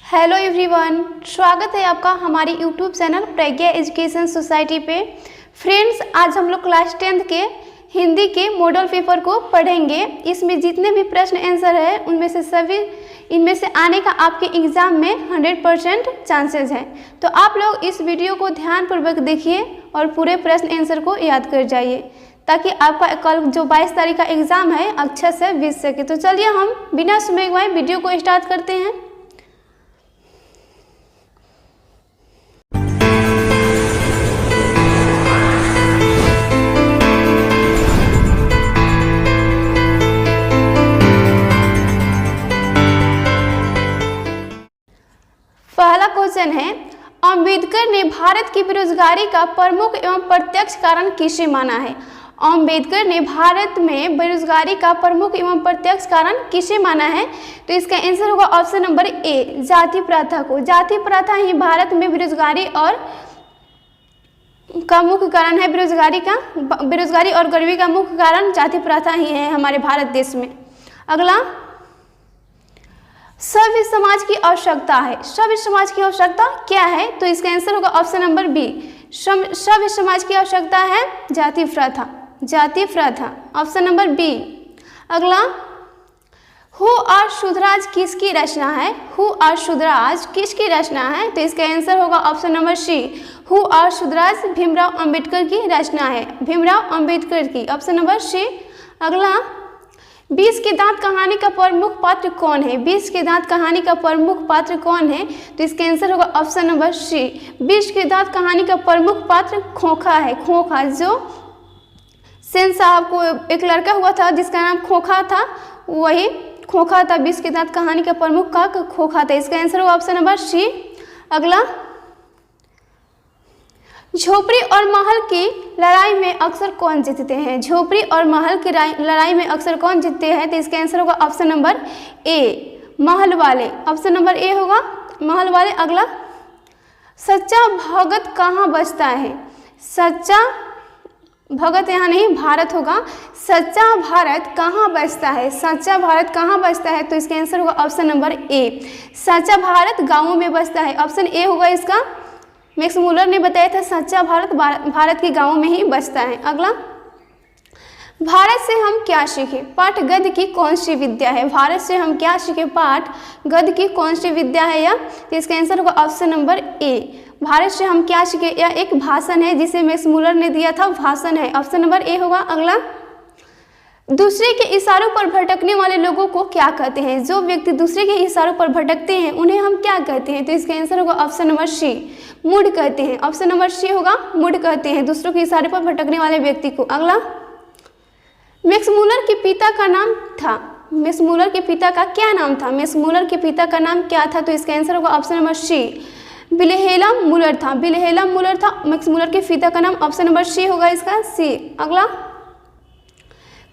Hello everyone, स्वागत है आपका हमारी यूट्यूब चैनल प्रज्ञा एजुकेशन सोसाइटी पे। फ्रेंड्स, आज हम लोग क्लास 10th के हिंदी के मॉडल पेपर को पढ़ेंगे। इसमें जितने भी प्रश्न आंसर है इनमें से आने का आपके एग्ज़ाम में 100% चांसेस हैं। तो आप लोग इस वीडियो को ध्यानपूर्वक देखिए और पूरे प्रश्न आंसर को याद कर जाइए, ताकि आपका कल जो 22 तारीख का एग्ज़ाम है अच्छे से बीत सके। तो चलिए हम बिना समय गवाए वीडियो को स्टार्ट करते हैं। पहला क्वेश्चन है, अम्बेडकर ने भारत की बेरोजगारी का प्रमुख एवं प्रत्यक्ष कारण किसे माना है? अम्बेडकर ने भारत में बेरोजगारी का प्रमुख एवं प्रत्यक्ष कारण किसे माना है? तो इसका आंसर होगा ऑप्शन नंबर ए, जाति प्रथा को। जाति प्रथा ही भारत में बेरोजगारी का मुख्य कारण है। बेरोजगारी और गरीबी का मुख्य कारण जाति प्रथा ही है हमारे भारत देश में। अगला, सभ्य समाज की आवश्यकता है। सभ्य समाज की आवश्यकता क्या है? तो इसका आंसर होगा ऑप्शन नंबर बी, सभ्य समाज की आवश्यकता है जाति प्रथा। जाति प्रथा, ऑप्शन नंबर बी। अगला, हु और शुद्धराज किसकी रचना है? हु और शुद्धराज किसकी रचना है? तो इसका आंसर होगा ऑप्शन नंबर सी, हु और शुद्धराज भीमराव अंबेडकर की रचना है। भीमराव अंबेडकर की, ऑप्शन नंबर सी। अगला, 20 के दांत कहानी का प्रमुख पात्र कौन है? 20 के दांत कहानी का प्रमुख पात्र कौन है? तो इसका आंसर होगा ऑप्शन नंबर सी, 20 के दांत कहानी का प्रमुख पात्र खोखा है। खोखा, जो सेन साहब को एक लड़का हुआ था जिसका नाम खोखा था, वही खोखा था। 20 के दांत कहानी का प्रमुख का खोखा था। इसका आंसर होगा ऑप्शन नंबर सी। अगला, झोपड़ी और महल की लड़ाई में अक्सर कौन जीतते हैं? झोपड़ी और महल की लड़ाई में अक्सर कौन जीतते हैं? तो इसका आंसर होगा ऑप्शन नंबर ए, महल वाले। ऑप्शन नंबर ए होगा महल वाले। अगला, सच्चा भगत कहाँ बसता है? सच्चा भगत यहाँ नहीं, भारत होगा। सच्चा भारत कहाँ बसता है? सच्चा भारत कहाँ बसता है? तो इसका आंसर होगा ऑप्शन नंबर ए, सच्चा भारत गाँवों में बसता है। ऑप्शन ए होगा इसका। मैक्स मूलर ने बताया था सच्चा भारत के गांवों में ही बसता है। अगला, भारत से हम क्या सीखे? पाठ गद्य की कौन सी विद्या है? भारत से हम क्या सीखे? पाठ गद्य की कौन सी विद्या है या? तो इसका आंसर होगा ऑप्शन नंबर ए, भारत से हम क्या सीखे। यह एक भाषण है जिसे मैक्स मूलर ने दिया था, भाषण है। ऑप्शन नंबर ए होगा। अगला, दूसरे के इशारों पर भटकने वाले लोगों को क्या कहते हैं? जो व्यक्ति दूसरे के इशारों पर भटकते हैं उन्हें हम क्या कहते हैं? तो इसका आंसर होगा ऑप्शन नंबर सी, मूड कहते हैं। ऑप्शन नंबर सी होगा, मूड कहते हैं दूसरों के इशारे पर भटकने वाले व्यक्ति को। अगला, मैक्स मूलर के पिता का नाम था। मैक्स मूलर के पिता का क्या नाम था? मैक्स मूलर के पिता का नाम क्या था? तो इसका आंसर होगा option number C, Wilhelm Muller था। विल्हेल्म मूलर था मैक्स मूलर के पिता का नाम। ऑप्शन नंबर सी होगा इसका, सी। अगला,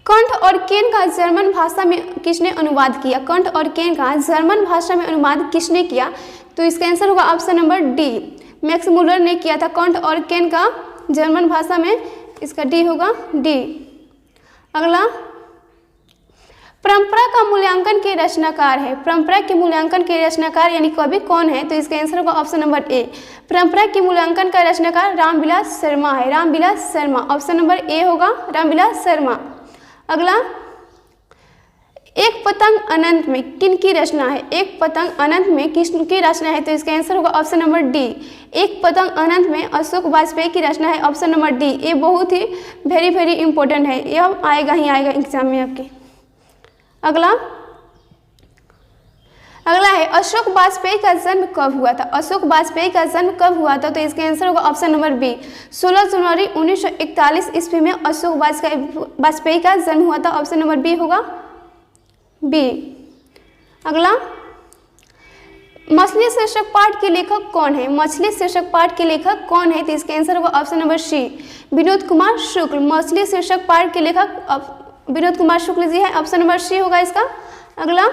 कंट और केन का जर्मन भाषा में किसने अनुवाद किया? कंट और केन का जर्मन भाषा में अनुवाद किसने किया? तो इसका आंसर होगा option number D, max Muller ने किया था कंट और केन का जर्मन भाषा में। इसका डी होगा, डी। अगला, परंपरा का मूल्यांकन के रचनाकार है। परंपरा के मूल्यांकन के रचनाकार यानी कवि कौन है? तो इसका आंसर होगा ऑप्शन नंबर ए, परंपरा के मूल्यांकन का रचनाकार रामविलास शर्मा है। रामविलास शर्मा, ऑप्शन नंबर ए होगा, रामविलास शर्मा। अगला, एक पतंग अनंत में किनकी रचना है? एक पतंग अनंत में किसकी रचना है? तो इसका आंसर होगा ऑप्शन नंबर डी, एक पतंग अनंत में अशोक वाजपेयी की रचना है। Option number D. ये बहुत ही वेरी इंपॉर्टेंट है, यह आएगा ही आएगा एग्जाम में आपके। अगला है, अशोक वाजपेयी का जन्म कब हुआ था? अशोक वाजपेयी का जन्म कब हुआ था? तो इसका आंसर होगा ऑप्शन नंबर बी, 16 जनवरी 1941 ईस्वी में अशोक वाजपेयी का जन्म हुआ था। ऑप्शन नंबर बी होगा, बी। अगला, मछली शीर्षक पाठ के लेखक कौन है? मछली शीर्षक पाठ के लेखक कौन है? तो इसका आंसर होगा option number C, Vinod Kumar Shukla. मछली शीर्षक पाठ के लेखक विनोद कुमार शुक्ल जी है। ऑप्शन नंबर सी होगा इसका। अगला,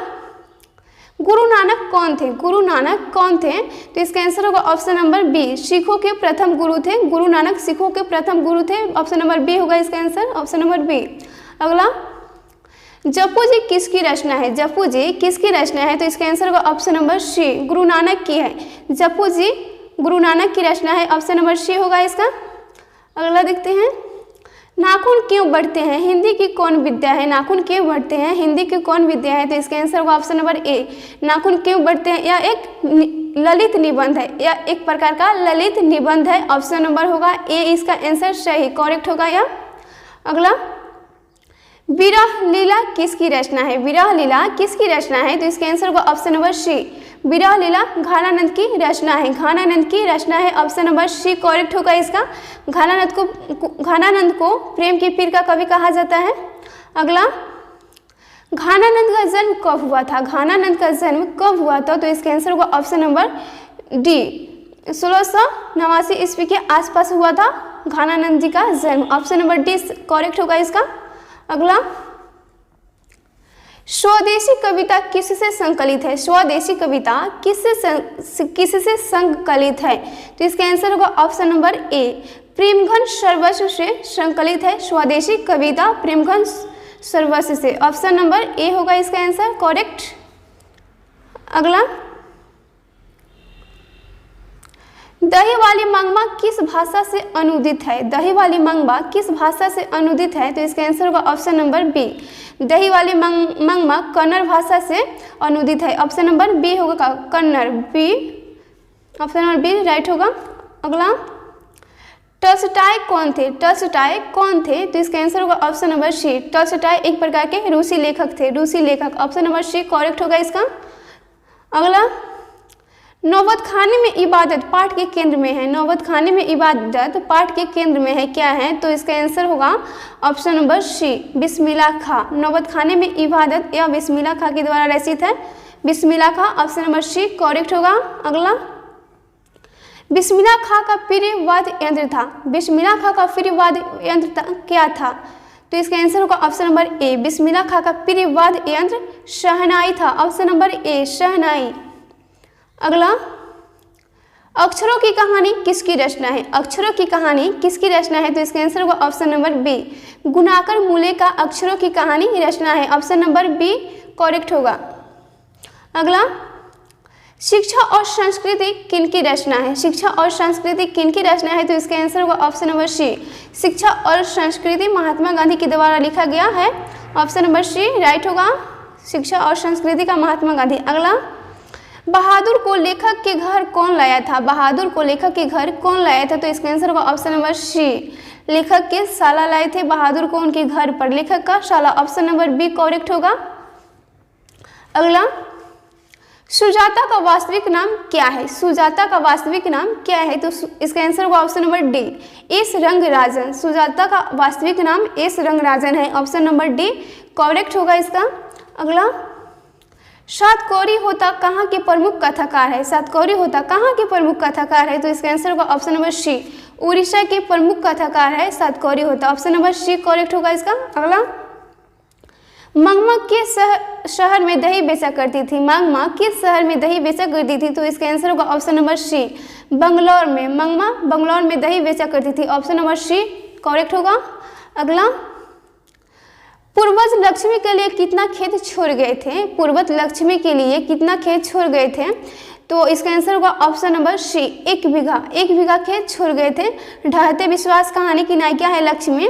गुरु नानक कौन थे? गुरु नानक कौन थे? तो इसका आंसर होगा ऑप्शन नंबर बी, सिखों के प्रथम गुरु थे। गुरु नानक सिखों के प्रथम गुरु थे। ऑप्शन नंबर बी होगा इसका आंसर, ऑप्शन नंबर बी। अगला, जपू जी किसकी रचना है? जपू जी किसकी रचना है? तो इसका आंसर होगा ऑप्शन नंबर सी, गुरु नानक की है। जपू जी गुरु नानक की रचना है, ऑप्शन नंबर सी होगा इसका। अगला देखते हैं, नाखून क्यों बढ़ते हैं? हिंदी की कौन विद्या है? नाखून क्यों बढ़ते हैं? हिंदी की कौन विद्या है? तो इसका आंसर होगा ऑप्शन नंबर ए, नाखून क्यों बढ़ते हैं। यह एक ललित निबंध है, यह एक प्रकार का ललित निबंध है। ऑप्शन नंबर होगा ए इसका आंसर सही करेक्ट होगा यह। अगला, विरह लीला किसकी रचना है? विरह लीला किसकी रचना है? तो इसका आंसर होगा ऑप्शन नंबर सी, विरह लीला घानानंद की रचना है। घानानंद की रचना है, ऑप्शन नंबर सी करेक्ट होगा इसका। घानानंद को प्रेम की पीर का कवि कहा जाता है। अगला, घानानंद का जन्म कब हुआ था? घानानंद का जन्म कब हुआ था? तो इसका आंसर होगा ऑप्शन नंबर डी, 1689 ईस्वी के आसपास हुआ था घानानंद जी का जन्म। ऑप्शन नंबर डी करेक्ट होगा इसका। अगला, स्वदेशी कविता किससे संकलित है? स्वदेशी कविता किससे संकलित है? तो इसका आंसर होगा ऑप्शन नंबर ए, प्रेमघन सर्वस्व से संकलित है स्वदेशी कविता, प्रेमघन सर्वस्व से। ऑप्शन नंबर ए होगा इसका आंसर करेक्ट। अगला, दही वाली मंगमा किस भाषा से अनुदित है? दही वाली मंगमा किस भाषा से अनुदित है? तो इसका आंसर होगा ऑप्शन नंबर बी, दही वाली मंगमा कन्नड़ भाषा से अनुदित है। ऑप्शन नंबर बी होगा Kannada, B, option number B right होगा। अगला, टॉल्स्टॉय कौन थे? टॉल्स्टॉय कौन थे? तो इसका आंसर होगा ऑप्शन नंबर सी, टॉल्स्टॉय एक प्रकार के रूसी लेखक थे, रूसी लेखक। ऑप्शन नंबर सी करेक्ट होगा इसका। अगला, नौबत खाने में इबादत पाठ के केंद्र में है। नौबत खाने में इबादत पाठ के केंद्र में है, क्या है? तो इसका आंसर होगा ऑप्शन नंबर सी, बिस्मिल्लाह खां। नौबत खाने में इबादत या बिस्मिल्लाह खां के द्वारा रचित है, बिस्मिल्लाह खां। ऑप्शन नंबर सी करेक्ट होगा। अगला, बिस्मिल्लाह खां का प्रिय वाद्य यंत्र था। बिस्मिल्लाह खां का प्रिय वाद्य यंत्र क्या था? तो इसका आंसर होगा ऑप्शन नंबर ए, बिस्मिल्लाह खां का प्रिय वाद्य यंत्र शहनाई था। ऑप्शन नंबर ए शहनाई। अगला, अक्षरों की कहानी किसकी रचना है? अक्षरों की कहानी किसकी रचना है? तो इसका आंसर होगा ऑप्शन नंबर बी, गुणाकर मूले का अक्षरों की कहानी रचना है। ऑप्शन नंबर बी करेक्ट होगा। अगला, शिक्षा और संस्कृति किनकी रचना है? शिक्षा और संस्कृति किनकी रचना है? तो इसका आंसर होगा ऑप्शन नंबर सी, शिक्षा और संस्कृति महात्मा गांधी के द्वारा लिखा गया है। ऑप्शन नंबर सी राइट होगा, शिक्षा और संस्कृति का महात्मा गांधी। अगला, बहादुर को लेखक के घर कौन लाया था? बहादुर को लेखक के घर कौन लाया था? तो इसका आंसर होगा ऑप्शन नंबर सी, लेखक के साला लाए थे बहादुर को उनके घर पर, लेखक का साला। ऑप्शन नंबर बी करेक्ट होगा। अगला, सुजाता का वास्तविक नाम क्या है? सुजाता का वास्तविक नाम क्या है? तो इसका आंसर होगा option number D, S Rangarajan. Sujata का वास्तविक नाम एस रंगराजन है। ऑप्शन नंबर डी करेक्ट होगा इसका। अगला, सातकौरी होता कहाँ के प्रमुख कथाकार है? सातकौरी होता कहाँ के प्रमुख कथाकार है? तो इसका आंसर होगा ऑप्शन नंबर सी, उड़ीसा के प्रमुख कथाकार है सातकौरी होता। ऑप्शन नंबर सी करेक्ट होगा इसका। अगला, मंगमा किस शहर में दही बेचा करती थी? मंगमा किस शहर में दही बेचा करती थी? तो इसका आंसर होगा ऑप्शन नंबर सी, बंगलौर में। मंगमा बंगलौर में दही बेचा करती थी। ऑप्शन नंबर सी करेक्ट होगा। अगला, पूर्वज लक्ष्मी के लिए कितना खेत छोड़ गए थे? पूर्वज लक्ष्मी के लिए कितना खेत छोड़ गए थे? तो इसका आंसर होगा ऑप्शन नंबर सी, 1 बीघा। 1 बीघा खेत छोड़ गए थे। ढहते विश्वास कहानी की नायिका है लक्ष्मी,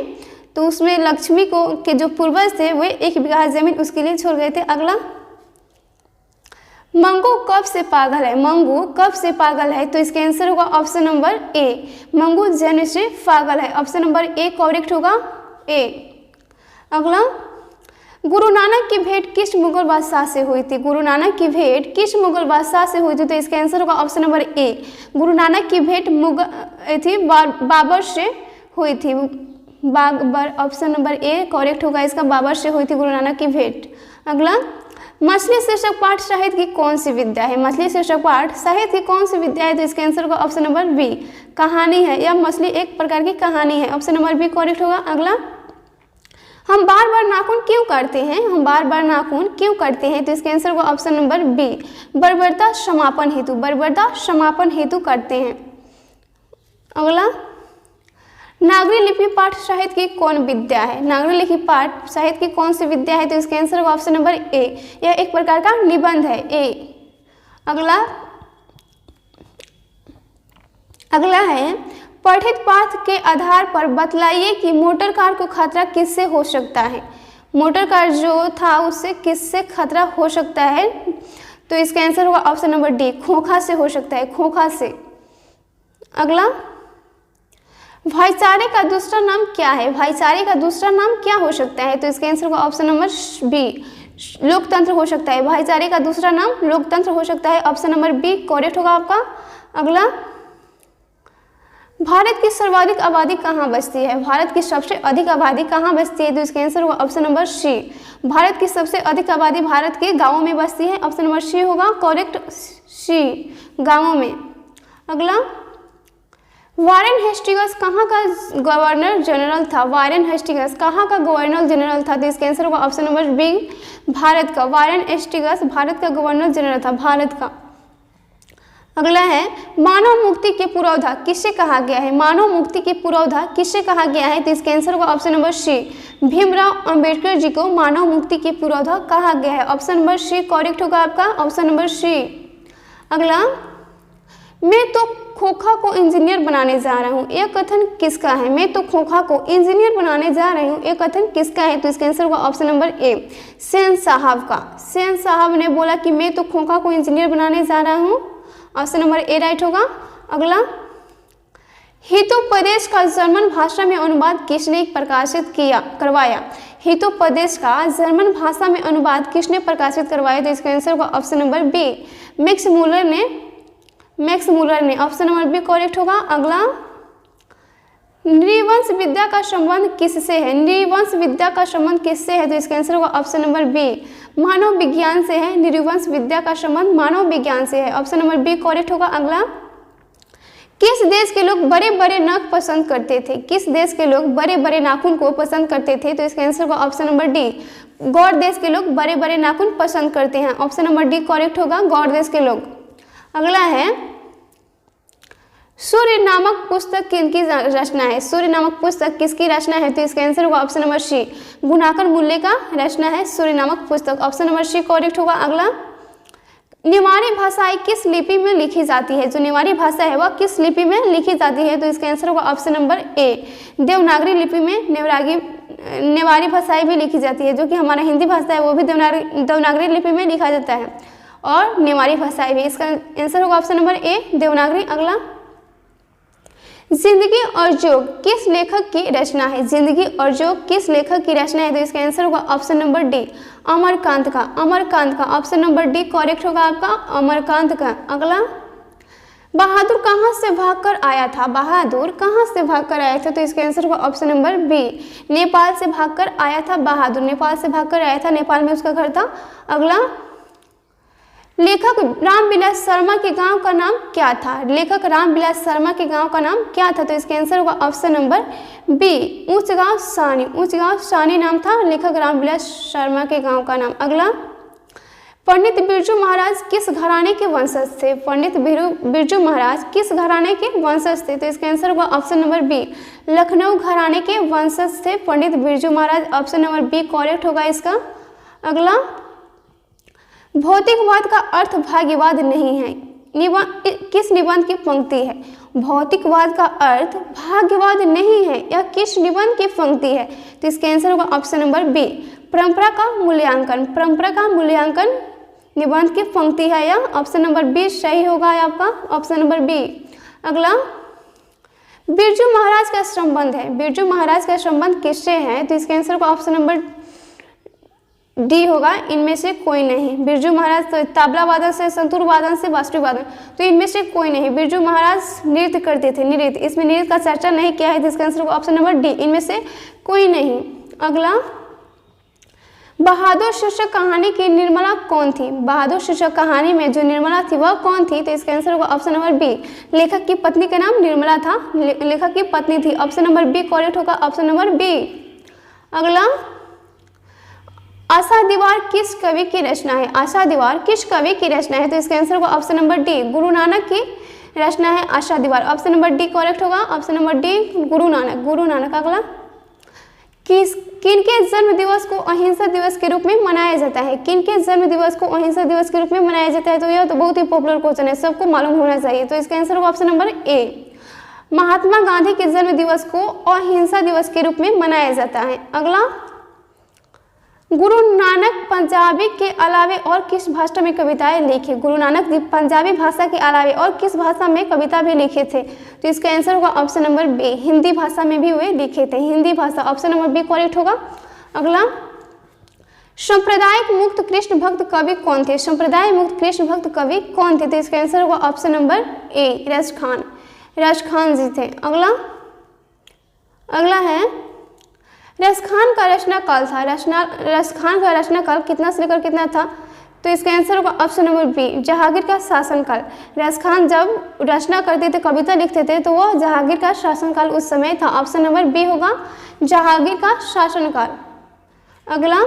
तो उसमें लक्ष्मी को के जो पूर्वज थे वे 1 बीघा जमीन उसके लिए छोड़ गए थे। अगला, मंगू कब से पागल है? मंगू कब से पागल है? तो इसका आंसर होगा ऑप्शन नंबर ए, मंगू जन्म से पागल है। ऑप्शन नंबर ए करेक्ट होगा, ए। अगला, गुरु नानक की भेंट किस मुगल बादशाह से हुई थी? गुरु नानक की भेंट किस मुगल बादशाह से हुई थी? तो इसका आंसर होगा ऑप्शन नंबर ए, गुरु नानक की भेंट बाबर से हुई थी। Babur, option number A correct होगा इसका, बाबर से हुई थी गुरु नानक की भेंट। अगला, मछली शीर्षक पाठ साहित्य की कौन सी विद्या है? मछली शीर्षक पाठ साहित्य की कौन सी विद्या है? तो इसका आंसर होगा ऑप्शन नंबर बी, कहानी है। यह मछली एक प्रकार की कहानी है। ऑप्शन नंबर बी करेक्ट होगा। अगला, हम बार बार नाखून क्यों करते हैं? हम बार बार नाखून क्यों करते हैं? तो इसका आंसर होगा ऑप्शन नंबर बी, बर्बरता समापन हेतु। बर्बरता समापन हेतु करते हैं। अगला, नागरी लिपि पाठ साहित्य की कौन विद्या है? नागरी लिपि पाठ साहित्य की कौन सी विद्या है? तो इसका आंसर होगा ऑप्शन नंबर ए, यह एक प्रकार का निबंध है। ए। अगला है पठित पाठ के आधार पर बतलाइए कि मोटर कार को खतरा किससे हो सकता है। मोटर कार जो था उससे किससे खतरा हो सकता है? तो इसका आंसर होगा ऑप्शन नंबर डी, खोखा से हो सकता है, खोखा से। अगला, भाईचारे का दूसरा नाम क्या है? भाईचारे का दूसरा नाम क्या हो सकता है? तो इसका आंसर होगा ऑप्शन नंबर बी, लोकतंत्र हो सकता है। भाईचारे का दूसरा नाम लोकतंत्र हो सकता है, ऑप्शन नंबर बी करेक्ट होगा आपका। अगला, भारत की सर्वाधिक आबादी कहाँ बसती है? भारत की सबसे अधिक आबादी कहाँ बसती है? तो इसका आंसर होगा ऑप्शन नंबर सी, भारत की सबसे अधिक आबादी भारत के गांवों में बसती है, ऑप्शन नंबर सी होगा करेक्ट, सी, गांवों में। अगला, वारेन हेस्टिंग्स कहाँ का गवर्नर जनरल था? वारेन हेस्टिंग्स कहाँ का गवर्नर जनरल था? तो इसका आंसर होगा ऑप्शन नंबर बी, भारत का। वारेन हेस्टिंग्स भारत का गवर्नर जनरल था, भारत का। अगला है मानव मुक्ति के पुरोधा किसे कहा गया है? मानव मुक्ति के पुरोधा किसे कहा गया है? तो इसका आंसर होगा option number C, Bhimrao Ambedkar ji को मानव मुक्ति के पुरोधा कहा गया है, ऑप्शन नंबर सी करेक्ट होगा आपका, ऑप्शन नंबर सी। अगला, मैं तो खोखा को इंजीनियर बनाने जा रहा हूँ, यह कथन किसका है? मैं तो खोखा को इंजीनियर बनाने जा रही हूँ, यह कथन किसका है? तो इसका आंसर होगा ऑप्शन नंबर ए, सेन साहब का। सेन साहब ने बोला कि मैं तो खोखा को इंजीनियर बनाने जा रहा हूँ, ऑप्शन नंबर ए राइट होगा। अगला, हितोपदेश का जर्मन भाषा में अनुवाद किसने प्रकाशित करवाया? हितोपदेश का जर्मन भाषा में अनुवाद किसने प्रकाशित करवाया? तो इसका आंसर होगा option number B, Max Muller ने, ऑप्शन नंबर बी करेक्ट होगा। अगला, नृवंश विद्या का संबंध किससे है? नृवंश विद्या का संबंध किससे है? तो इसका आंसर होगा ऑप्शन नंबर बी, मानव विज्ञान से है। नृवंश विद्या का संबंध मानव विज्ञान से है, ऑप्शन नंबर बी करेक्ट होगा। अगला, किस देश के लोग बड़े बड़े नाक पसंद करते थे? किस देश के लोग बड़े बड़े नाखून को पसंद करते थे? तो इसका आंसर होगा ऑप्शन नंबर डी, गौड़ देश के लोग बड़े बड़े नाखून पसंद करते हैं, ऑप्शन नंबर डी करेक्ट होगा, गौड़ देश के लोग। अगला है सूर्य नामक पुस्तक किनकी रचना है? सूर्य नामक पुस्तक किसकी रचना है? तो इसका आंसर होगा ऑप्शन नंबर सी, गुणाकर मूल्य का रचना है सूर्य नामक पुस्तक, ऑप्शन नंबर सी करेक्ट होगा। अगला, नेवारी भाषाएं किस लिपि में लिखी जाती है? जो नेवारी भाषा है वह किस लिपि में लिखी जाती है? तो इसका आंसर होगा ऑप्शन नंबर ए, देवनागरी लिपि में नेवारी भाषाएं भी लिखी जाती है, जो कि हमारा हिंदी भाषा है वो भी देवनागरी लिपि में लिखा जाता है, और नेवारी भाषाएं भी। इसका आंसर होगा ऑप्शन नंबर ए, देवनागरी। अगला, जिंदगी और जोग किस लेखक की रचना है? जिंदगी और जोग किस लेखक की रचना है? तो इसका आंसर होगा ऑप्शन नंबर डी, अमरकांत का, अमरकांत का, ऑप्शन नंबर डी करेक्ट होगा आपका, अमरकांत का। अगला, बहादुर कहाँ से भागकर आया था? बहादुर कहाँ से भागकर आया था? तो इसका आंसर होगा ऑप्शन नंबर बी, नेपाल से भागकर आया था बहादुर, नेपाल से भागकर आया था, नेपाल में उसका घर था। अगला, लेखक रामविलास शर्मा के गांव का नाम क्या था? लेखक रामविलास शर्मा के गांव का नाम क्या था? तो इसका आंसर होगा ऑप्शन नंबर बी, ऊंचगांव सानी, ऊंचगांव सानी नाम था लेखक रामविलास शर्मा के गांव का नाम। अगला, पंडित बिरजू महाराज किस घराने के वंशज थे? पंडित बिरजू महाराज किस घराने के वंशज थे? तो इसका आंसर होगा ऑप्शन नंबर बी, लखनऊ घराने के वंशज थे Pandit Birju Maharaj, option number B correct होगा इसका। अगला, भौतिकवाद का अर्थ भाग्यवाद नहीं है, किस निबंध की पंक्ति है? भौतिकवाद का अर्थ भाग्यवाद नहीं है, यह किस निबंध की पंक्ति है? तो इसका आंसर होगा ऑप्शन नंबर बी, परंपरा का मूल्यांकन, परंपरा का मूल्यांकन निबंध की पंक्ति है यह, ऑप्शन नंबर बी सही होगा आपका, ऑप्शन नंबर बी। अगला, बिरजू महाराज का संबंध है, बिरजू महाराज का संबंध किससे है? तो इसका आंसर होगा ऑप्शन नंबर डी होगा, इनमें से कोई नहीं। बिरजू महाराज तो तबला वादन से, संतूर वादन से, बांसुरी वादन, तो इनमें से कोई नहीं। बिरजू महाराज नृत्य करते थे, नृत्य, इसमें नृत्य का चर्चा नहीं किया है, जिसका आंसर होगा ऑप्शन नंबर डी, इनमें से कोई नहीं। अगला, बहादुर शीर्षक कहानी की निर्मला कौन थी? बहादुर शीर्षक कहानी में जो निर्मला थी वह कौन थी? तो इसका आंसर होगा ऑप्शन नंबर बी, लेखक की पत्नी का नाम निर्मला था, लेखक की पत्नी थी, ऑप्शन नंबर बी करेक्ट होगा, ऑप्शन नंबर बी। अगला, आशा दीवार किस कवि की रचना है? आशा दीवार किस कवि की रचना है? तो इसका आंसर होगा option number D, Guru Nanak की रचना है आशा दीवार। ऑप्शन नंबर डी करेक्ट होगा। Option number D Guru Nanak. अगला, किनके जन्म दिवस को अहिंसा दिवस के रूप में मनाया जाता है? किनके जन्म दिवस को अहिंसा दिवस के रूप में मनाया जाता है? तो यह तो बहुत ही पॉपुलर क्वेश्चन है, सबको मालूम होना चाहिए। तो इसका आंसर होगा ऑप्शन नंबर ए, महात्मा गांधी के जन्म दिवस को अहिंसा दिवस के रूप में मनाया जाता है। अगला, गुरु नानक पंजाबी के अलावे और किस भाषा में कविताएं लिखे? गुरु नानक देव पंजाबी भाषा के अलावे और किस भाषा में कविता भी लिखे थे? तो इसका आंसर होगा ऑप्शन नंबर बी, हिंदी भाषा में भी वे लिखे थे, हिंदी भाषा। ऑप्शन नंबर बी करेक्ट होगा। अगला, सांप्रदायिक मुक्त कृष्ण भक्त कवि कौन थे? सांप्रदायिक मुक्त कृष्ण भक्त कवि कौन थे? तो इसका आंसर होगा ऑप्शन नंबर ए, रसखान जी थे। अगला है, रसखान का रचना काल था। रसखान का रचना काल कितना से लेकर कितना था? तो इसका आंसर होगा ऑप्शन नंबर बी, जहांगीर का शासनकाल। रसखान जब रचना करते थे, कविता लिखते थे, तो वह जहांगीर का शासनकाल उस समय था। ऑप्शन नंबर बी होगा जहांगीर का शासनकाल। अगला,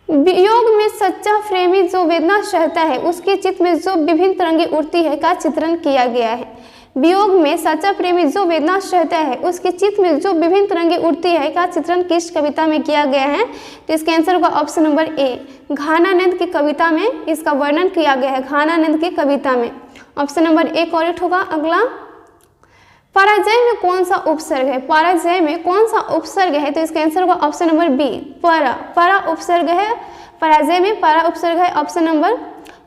वियोग में सच्चा प्रेमी जो वेदना सहता है उसके चित्त में जो विभिन्न तरंगे उठती है का चित्रण किया गया है। वियोग में सच्चा प्रेमी जो वेदना सहता है उसके चित्त में जो विभिन्न तरंगे उठती है का चित्रण किस कविता में किया गया है? तो इसका आंसर होगा ऑप्शन नंबर ए, घानानंद की कविता में इसका वर्णन किया गया है, घानानंद की कविता में। ऑप्शन नंबर ए करेक्ट होगा। अगला, पराजय में कौन सा उपसर्ग है? पराजय में कौन सा उपसर्ग है? तो इसका आंसर होगा ऑप्शन नंबर बी, परा उपसर्ग है। पराजय में परा उपसर्ग है। ऑप्शन नंबर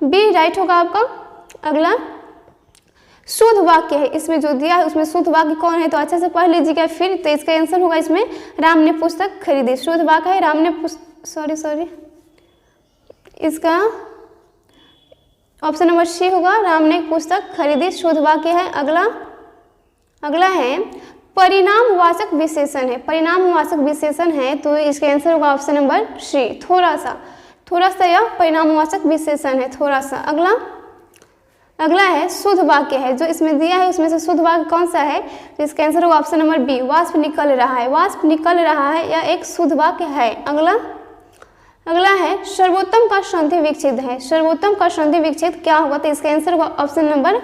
बी राइट होगा आपका। अगला, शुद्ध वाक्य है, इसमें जो दिया है उसमें शुद्ध वाक्य कौन है? तो अच्छे से पढ़ लीजिएगा फिर। तो इसका आंसर होगा इसमें राम ने पुस्तक खरीदी, शुद्ध वाक्य है राम ने इसका ऑप्शन नंबर सी होगा, राम ने पुस्तक खरीदी, शुद्ध वाक्य है। अगला है, परिणामवाचक विशेषण है। परिणामवाचक विशेषण है तो इसका आंसर होगा ऑप्शन नंबर सी, थोड़ा सा यह परिणामवाचक विशेषण है, थोड़ा सा। अगला है, शुद्ध वाक्य है, जो इसमें दिया है उसमें से शुद्ध वाक्य कौन सा है? तो इसका आंसर होगा ऑप्शन नंबर बी, वाष्प निकल रहा है। वाष्प निकल रहा है यह एक शुद्ध वाक्य है। अगला है, सर्वोत्तम का संधि विच्छेद है। सर्वोत्तम का संधि विच्छेद क्या होगा? तो इसका आंसर होगा ऑप्शन नंबर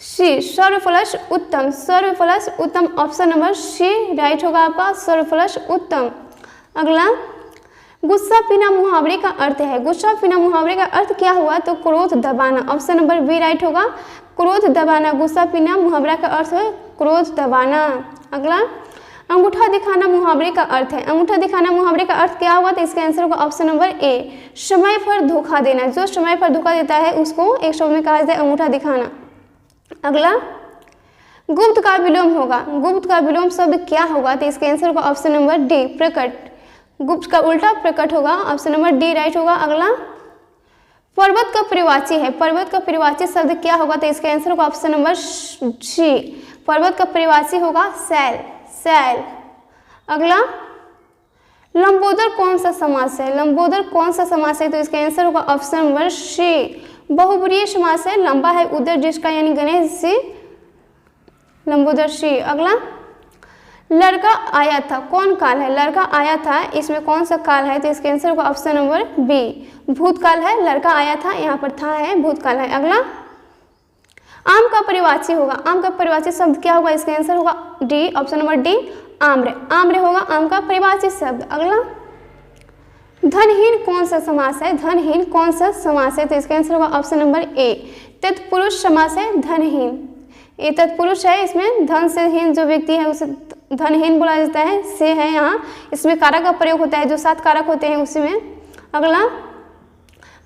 सी, सर्व प्लस उत्तम। ऑप्शन नंबर सी राइट होगा आपका, सर्व प्लस उत्तम। अगला, गुस्सा पीना मुहावरे का अर्थ है। गुस्सा पीना मुहावरे का अर्थ क्या हुआ? तो क्रोध दबाना। ऑप्शन नंबर बी राइट होगा, क्रोध दबाना। गुस्सा पीना मुहावरा का अर्थ है क्रोध दबाना। अगला, अंगूठा दिखाना मुहावरे का अर्थ है। अंगूठा दिखाना मुहावरे का अर्थ क्या हुआ? तो इसका आंसर होगा ऑप्शन नंबर ए, समय पर धोखा देना। जो समय पर धोखा देता है उसको एक शब्द में कहा जाता है अंगूठा दिखाना। अगला, गुप्त का विलोम होगा। गुप्त का विलोम शब्द क्या होगा? तो इसका आंसर होगा ऑप्शन नंबर डी, प्रकट। गुप्त का उल्टा प्रकट होगा। ऑप्शन नंबर डी राइट होगा। अगला, पर्वत का परिवाची है। पर्वत का परिवाची शब्द क्या होगा? तो इसका आंसर होगा ऑप्शन नंबर सी, पर्वत का परिवाची होगा सैल। अगला, लंबोदर कौन सा समास है? लंबोदर कौन सा समास है? तो इसका आंसर होगा ऑप्शन नंबर सी, बहुब्रीहि समास है। लंबा है उदर जिसका, यानी गणेश जी, लंबोदर सी। अगला, लड़का आया था कौन काल है? लड़का आया था इसमें कौन सा काल है? तो इसका आंसर होगा ऑप्शन नंबर बी, भूतकाल है। लड़का आया था यहाँ पर था है, भूतकाल है। अगला, आम का परिवाची होगा। आम का परिवाची शब्द क्या होगा? इसका आंसर होगा डी, ऑप्शन नंबर डी, आम्र होगा आम का परिवाची शब्द। अगला, धनहीन कौन सा समास है? धनहीन कौन सा समास है? तो इसका आंसर होगा ऑप्शन नंबर ए, तत्पुरुष समास है धनहीन। ये तत्पुरुष है, इसमें धन से हीन जो व्यक्ति है उसे धनहीन बोला जाता है, से है यहाँ। इसमें कारक का प्रयोग होता है, जो 7 कारक होते हैं उसी में। अगला,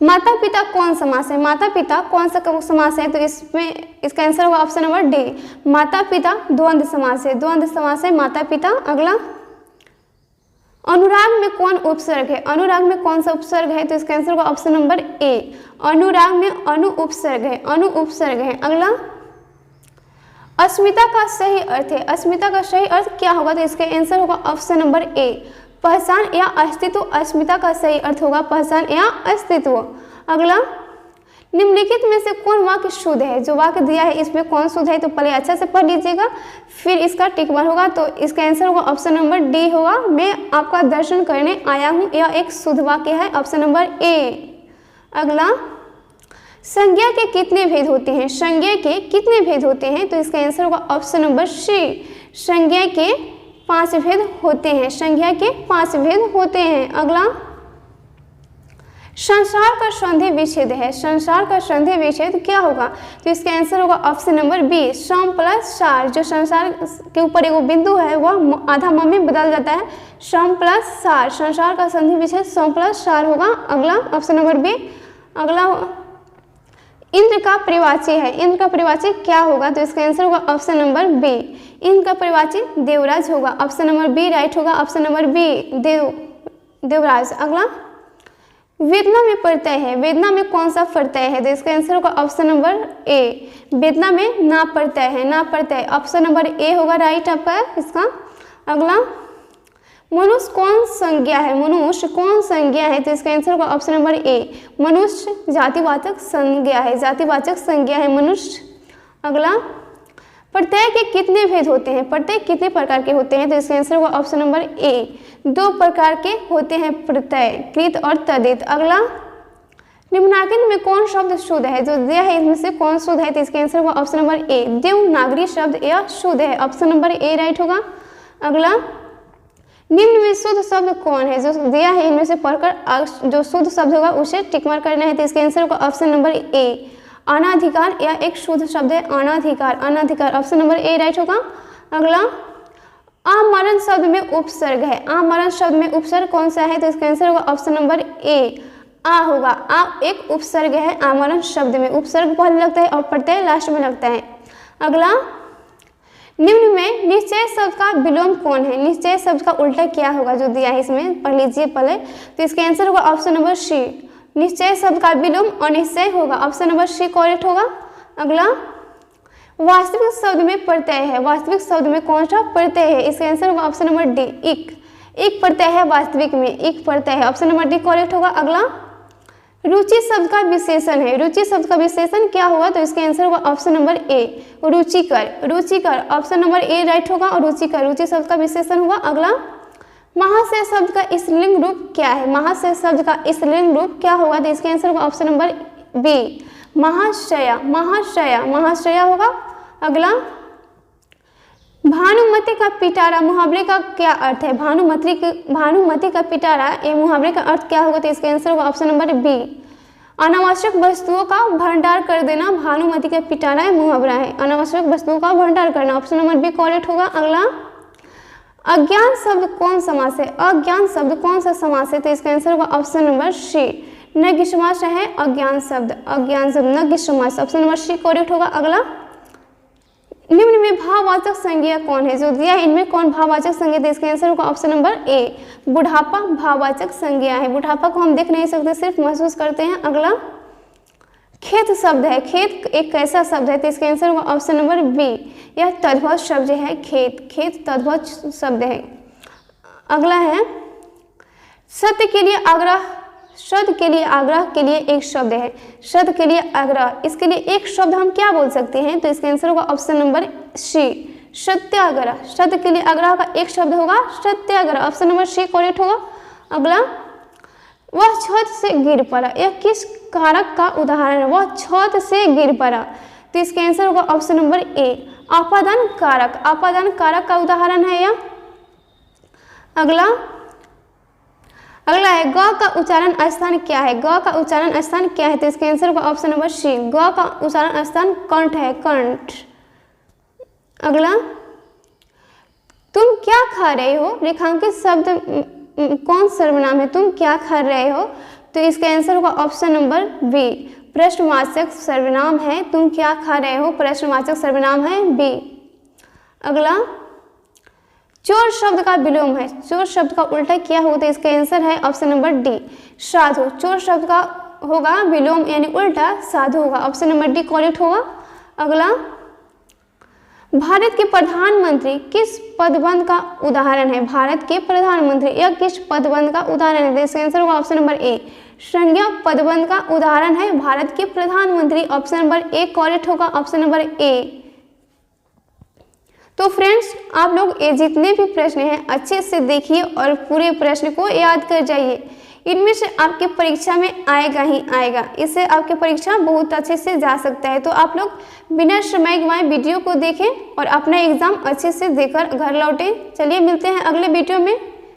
माता पिता कौन समास है? माता पिता कौन सा समास है? तो इसमें इसका आंसर होगा ऑप्शन नंबर डी, माता पिता द्वंद्व समास है। द्वंद्व समास है माता पिता। अगला, अनुराग में कौन उपसर्ग है? अनुराग में कौन सा उपसर्ग है? तो इसका आंसर होगा ऑप्शन नंबर ए, अनुराग में अनु उपसर्ग है। अगला, अस्मिता का सही अर्थ है। अस्मिता का सही अर्थ क्या होगा? तो इसका आंसर होगा ऑप्शन नंबर ए, पहचान या अस्तित्व। अस्मिता का सही अर्थ होगा पहचान या अस्तित्व। अगला, निम्नलिखित में से कौन वाक्य शुद्ध है? जो वाक्य दिया है इसमें कौन शुद्ध है? तो पहले अच्छा से पढ़ लीजिएगा, फिर इसका टिक मार होगा। तो इसका आंसर होगा ऑप्शन नंबर डी होगा, मैं आपका दर्शन करने आया हूँ, यह एक शुद्ध वाक्य है, ऑप्शन नंबर ए। अगला, संज्ञा के कितने भेद होते हैं? संज्ञा के कितने भेद होते हैं? तो इसका आंसर होगा ऑप्शन नंबर सी, संज्ञा के 5 भेद होते हैं। संज्ञा के 5 भेद होते हैं। अगला, संसार का संधि विच्छेद है। संसार का संधि विच्छेद क्या होगा? तो इसका आंसर होगा ऑप्शन नंबर बी, सम प्लस सार। जो संसार के ऊपर एक बिंदु है वह आधा म में बदल जाता है, सम प्लस सार। संसार का संधि विच्छेद सम प्लस सार होगा। अगला ऑप्शन नंबर बी। अगला, इंद्र का परिवाची है। इंद्र का परिवाची क्या होगा? तो इसका आंसर होगा ऑप्शन नंबर बी, इंद्र का परिवाची देवराज होगा। ऑप्शन नंबर बी राइट होगा। Option number B Devraj. अगला, वेदना में प्रत्यय है। वेदना में कौन सा प्रत्यय है? तो इसका आंसर होगा ऑप्शन नंबर ए, वेदना में ना प्रत्यय है, ना प्रत्यय। ऑप्शन नंबर ए होगा राइट आपका इसका। अगला, मनुष्य कौन संज्ञा है? मनुष्य कौन संज्ञा है? तो इसका आंसर होगा ऑप्शन नंबर ए, मनुष्य जातिवाचक संज्ञा है, जातिवाचक संज्ञा है मनुष्य। अगला, प्रत्यय के कितने भेद होते हैं? प्रत्यय कितने प्रकार के होते हैं? तो इसका आंसर होगा ऑप्शन नंबर ए, 2 प्रकार के होते हैं प्रत्यय, कृत और तदित। अगला, निम्नांकित में कौन शब्द शुद्ध है? जो दिया है इनमें से कौन शुद्ध है? तो इसका आंसर होगा ऑप्शन नंबर ए, देवनागरी शब्द यह शुद्ध है। ऑप्शन नंबर ए राइट होगा। अगला, निम्न में शुद्ध शब्द कौन है? जो दिया है इनमें से पढ़कर जो शुद्ध शब्द होगा उसे टिक मार्क करना है। तो इसका आंसर होगा ऑप्शन नंबर ए, अनाधिकार यह एक शुद्ध शब्द है, अनाधिकार, अनाधिकार। ऑप्शन नंबर ए राइट होगा। अगला, आमरण शब्द में उपसर्ग है। आमरण शब्द में उपसर्ग कौन सा है? तो इसका आंसर होगा ऑप्शन नंबर ए, आ होगा। आ एक उपसर्ग है आमरण शब्द में, उपसर्ग पहले लगता है और प्रत्यय लास्ट में लगता है। अगला, निम्न में निश्चय शब्द का विलोम कौन है? निश्चय शब्द का उल्टा क्या होगा? जो दिया है इसमें पढ़ लीजिए पहले। तो इसका आंसर होगा ऑप्शन नंबर सी, निश्चय शब्द का विलोम अनिश्चय होगा। ऑप्शन नंबर सी करेक्ट होगा। अगला, वास्तविक शब्द में प्रत्यय है। वास्तविक शब्द में कौन सा प्रत्यय है? इसका आंसर होगा ऑप्शन नंबर डी, एक प्रत्यय है वास्तविक में, एक प्रत्यय है। ऑप्शन नंबर डी करेक्ट होगा। अगला, रुचि शब्द का विशेषण है। रुचि शब्द का विशेषण क्या होगा? तो इसका आंसर होगा ऑप्शन नंबर ए, रुचिकर, रुचिकर। ऑप्शन नंबर ए राइट होगा। और रुचिकर रुचि शब्द का विशेषण होगा। अगला, महाशय शब्द का स्त्रीलिंग रूप क्या है? महाशय शब्द का स्त्रीलिंग रूप क्या होगा? तो इसका आंसर होगा ऑप्शन नंबर बी, महाशया, महाशया, महाशया होगा। अगला, भानुमति का पिटारा मुहावरे का क्या अर्थ है? भानुमति का पिटारा ये मुहावरे का अर्थ क्या होगा? तो इसका आंसर होगा ऑप्शन नंबर बी, अनावश्यक वस्तुओं का भंडार कर देना। भानुमति का पिटारा मुहावरा है, अनावश्यक वस्तुओं का भंडार करना। ऑप्शन नंबर बी करेक्ट होगा। अगला, अज्ञान शब्द कौन समास है? अज्ञान शब्द कौन सा समास है? तो इसका आंसर होगा ऑप्शन नंबर सी, नज्ञ समास है अज्ञान शब्द, अज्ञान शब्द नज्ञ समास। ऑप्शन नंबर सी करेक्ट होगा। अगला, निम्न में भाववाचक संज्ञा कौन है? जो दिया है इनमें कौन भाववाचक संज्ञा? तो इसका आंसर होगा ऑप्शन नंबर ए, बुढ़ापा भाववाचक संज्ञा है। बुढ़ापा को हम देख नहीं सकते, सिर्फ महसूस करते हैं। अगला, खेत शब्द है। खेत एक कैसा शब्द है? तो इसका आंसर होगा ऑप्शन नंबर बी, यह तद्भव शब्द है। खेत, खेत तद्भव शब्द है। अगला है, सत्य के लिए आग्रह। सत्य के लिए आग्रह के लिए एक शब्द है, सत्य के लिए आग्रह, इसके लिए एक शब्द हम क्या बोल सकते हैं? तो इसका आंसर होगा ऑप्शन नंबर सी, सत्याग्रह। सत्य के लिए आग्रह का एक शब्द होगा सत्याग्रह। ऑप्शन नंबर सी करेक्ट होगा। अगला, वह छत से गिर पड़ा, यह किस कारक का उदाहरण है? वह छत से गिर पड़ा, तो इसका आंसर होगा ऑप्शन नंबर ए, आपादान कारक। आपादान कारक का उदाहरण है यह। अगला है, ग का उच्चारण स्थान क्या है? ग का उच्चारण स्थान क्या है? तो इसका आंसर होगा ऑप्शन नंबर सी, ग का उच्चारण स्थान कंठ है, कंठ। अगला, तुम क्या खा रहे हो? रेखांकित शब्द कौन सर्वनाम है? तुम क्या खा रहे हो? तो इसका आंसर होगा ऑप्शन नंबर बी, प्रश्नवाचक सर्वनाम है। तुम क्या खा रहे हो प्रश्नवाचक सर्वनाम है, बी। अगला, चोर शब्द का विलोम है। चोर शब्द का उल्टा क्या होगा? तो इसका आंसर है ऑप्शन नंबर डी, साधु। चोर शब्द का होगा विलोम यानी उल्टा साधु होगा। ऑप्शन नंबर डी करेक्ट होगा। अगला, भारत के प्रधानमंत्री किस पदबंध का उदाहरण है? भारत के प्रधानमंत्री यह किस पदबंध का उदाहरण है? तो इसका आंसर होगा ऑप्शन नंबर ए, संज्ञा पदबंध का उदाहरण है भारत के प्रधानमंत्री। ऑप्शन नंबर ए करेक्ट होगा। ऑप्शन नंबर ए। तो फ्रेंड्स, आप लोग ये जितने भी प्रश्न हैं अच्छे से देखिए और पूरे प्रश्न को याद कर जाइए। इनमें से आपकी परीक्षा में आएगा ही आएगा, इससे आपकी परीक्षा बहुत अच्छे से जा सकता है। तो आप लोग बिना समय गंवाए वीडियो को देखें और अपना एग्जाम अच्छे से देकर घर लौटें। चलिए मिलते हैं अगले वीडियो में।